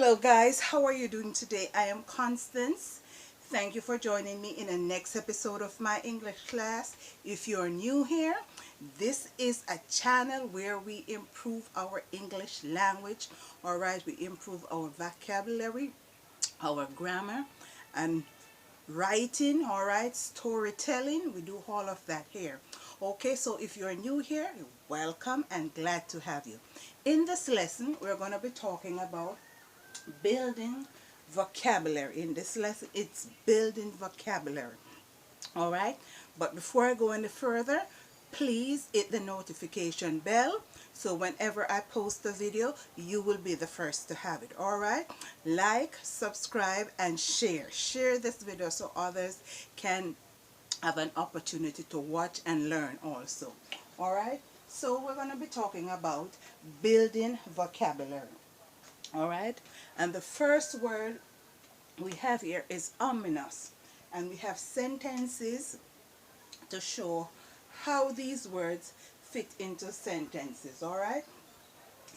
Hello guys, how are you doing today? I am Constance. Thank you for joining me in the next episode of my English class. If you're new here, this is a channel where we improve our English language. Alright, we improve our vocabulary, our grammar, and writing, alright, storytelling. We do all of that here. Okay, so if you're new here, welcome and glad to have you. In this lesson, we're going to be talking about building vocabulary. In this lesson, it's building vocabulary. All right, but before I go any further, please hit the notification bell so whenever I post a video, you will be the first to have it. All right, like, subscribe, and share this video so others can have an opportunity to watch and learn also. All right, so we're going to be talking about building vocabulary. All right, and the first word we have here is ominous, and we have sentences to show how these words fit into sentences. All right,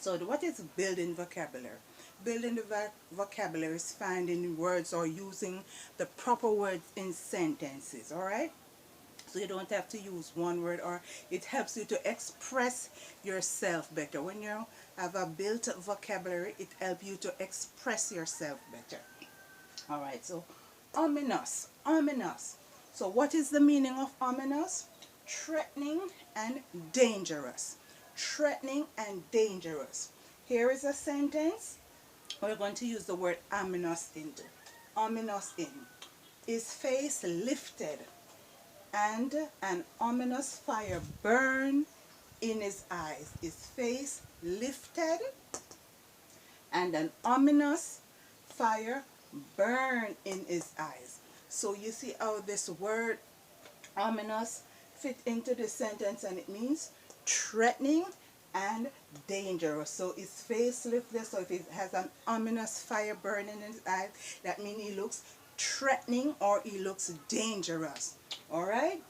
so what is building vocabulary? Building the vocabulary is finding words or using the proper words in sentences. All right, so you don't have to use one word, or it helps you to express yourself better. When you have a built vocabulary, it helps you to express yourself better. All right, so ominous, ominous. So what is the meaning of ominous? Threatening and dangerous. Threatening and dangerous. Here is a sentence. We're going to use the word ominous into. Ominous in. His face lifted, and an ominous fire burned in his eyes. His face lifted, and an ominous fire burned in his eyes. So you see how this word ominous fit into the sentence, and it means threatening and dangerous. So his face lifted, so if it has an ominous fire burning in his eyes, that means he looks threatening or he looks dangerous. All right,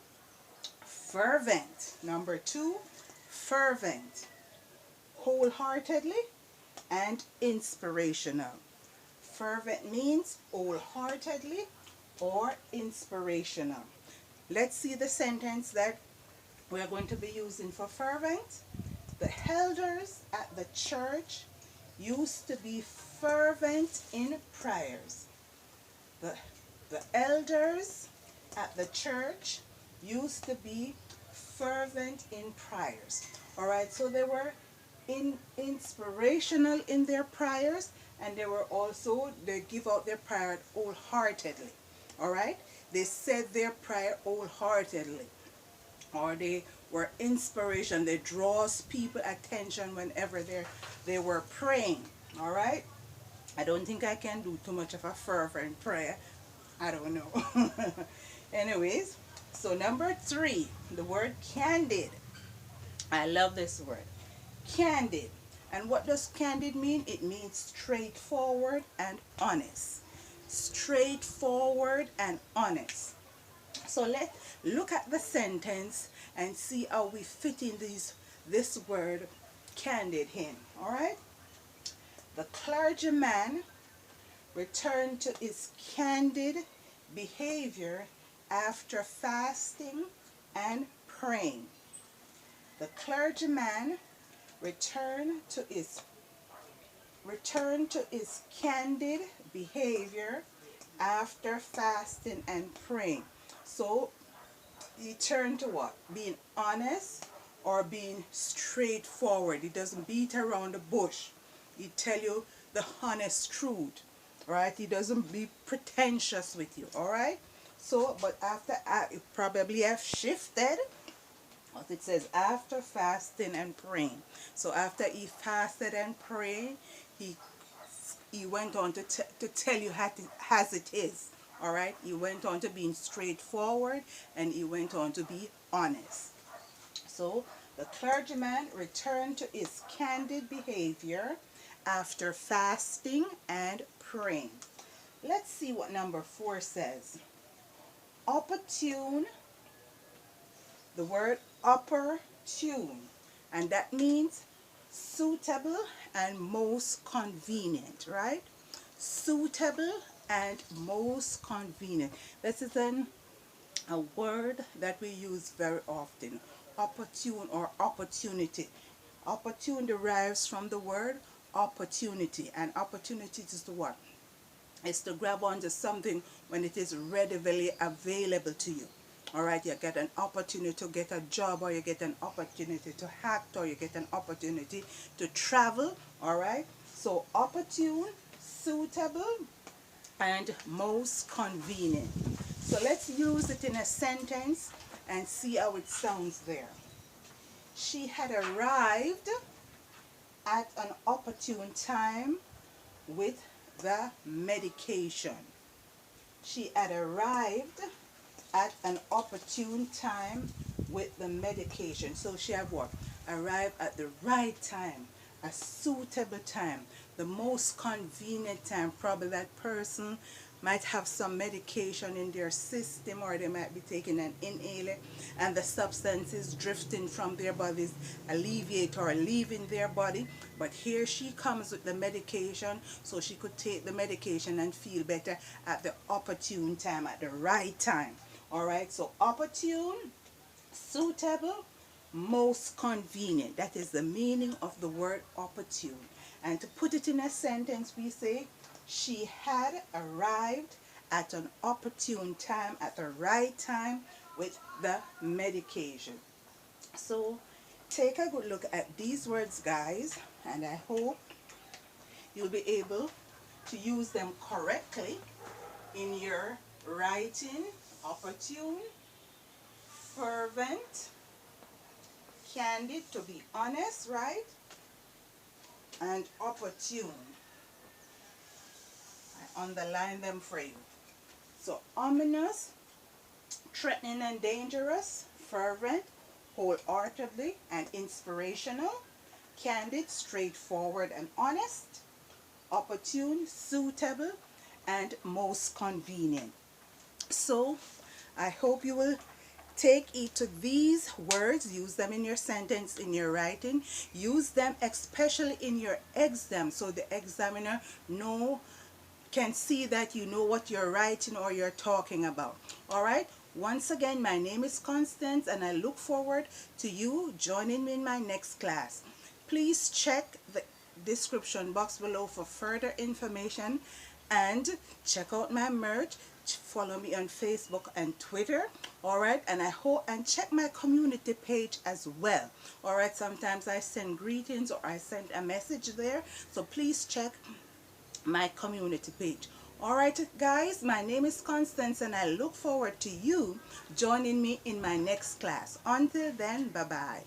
fervent. Number two, fervent, wholeheartedly and inspirational. Fervent means wholeheartedly or inspirational. Let's see the sentence that we're going to be using for fervent. The elders at the church used to be fervent in prayers. The elders at the church used to be fervent in prayers. All right, so they were inspirational in their prayers, and they give out their prayer wholeheartedly. All right, they said their prayer wholeheartedly, or they were inspiration. They draws people attention whenever they were praying. All right, I don't think I can do too much of a fervent prayer. I don't know. Anyways, so number three, the word candid. I love this word, candid. And what does candid mean? It means straightforward and honest. Straightforward and honest. So let's look at the sentence and see how we fit in this word candid in. All right? The clergyman returned to his candid behavior after fasting and praying. The clergyman returned to his candid behavior after fasting and praying. So he turned to what? Being honest or being straightforward. He doesn't beat around the bush. He tell you the honest truth, right? He doesn't be pretentious with you, all right? So, but after it probably have shifted, as it says, after fasting and praying. So after he fasted and prayed, he went on to tell you as it is. All right, he went on to being straightforward, and he went on to be honest. So the clergyman returned to his candid behavior after fasting and praying. Let's see what number 4 says. Opportune, the word opportune, and that means suitable and most convenient, right? suitable, and most convenient. This is a word that we use very often. Opportune or opportunity. Opportune derives from the word opportunity, and opportunity is to what? It's to grab onto something when it is readily available to you. All right, you get an opportunity to get a job, or you get an opportunity to act, or you get an opportunity to travel. All right, so opportune, suitable, and most convenient. So let's use it in a sentence and see how it sounds there. She had arrived at an opportune time with the medication. She had arrived at an opportune time with the medication. So she had what? Arrived at the right time, a suitable time, the most convenient time. Probably that person might have some medication in their system, or they might be taking an inhaler, and the substance is drifting from their bodies, alleviate or leaving their body. But here she comes with the medication, so she could take the medication and feel better at the opportune time, at the right time. All right, so opportune, suitable, most convenient. That is the meaning of the word opportune. And to put it in a sentence, we say, she had arrived at an opportune time, at the right time with the medication. So take a good look at these words, guys, and I hope you'll be able to use them correctly in your writing. Opportune, fervent, candid, to be honest, right? And opportune. I underline them for you. So ominous, threatening and dangerous, fervent, wholeheartedly and inspirational, candid, straightforward and honest, opportune, suitable, and most convenient. So I hope you will take each of these words, use them in your sentence, in your writing, use them especially in your exam, so the examiner can see that you know what you're writing or you're talking about. All right, once again, my name is Constance, and I look forward to you joining me in my next class. Please check the description box below for further information, and check out my merch. Follow me on Facebook and Twitter. All right, and I hope, and check my community page as well. All right, sometimes I send greetings or I send a message there, so please check my community page. All right, guys, my name is Constance, and I look forward to you joining me in my next class. Until then, bye bye.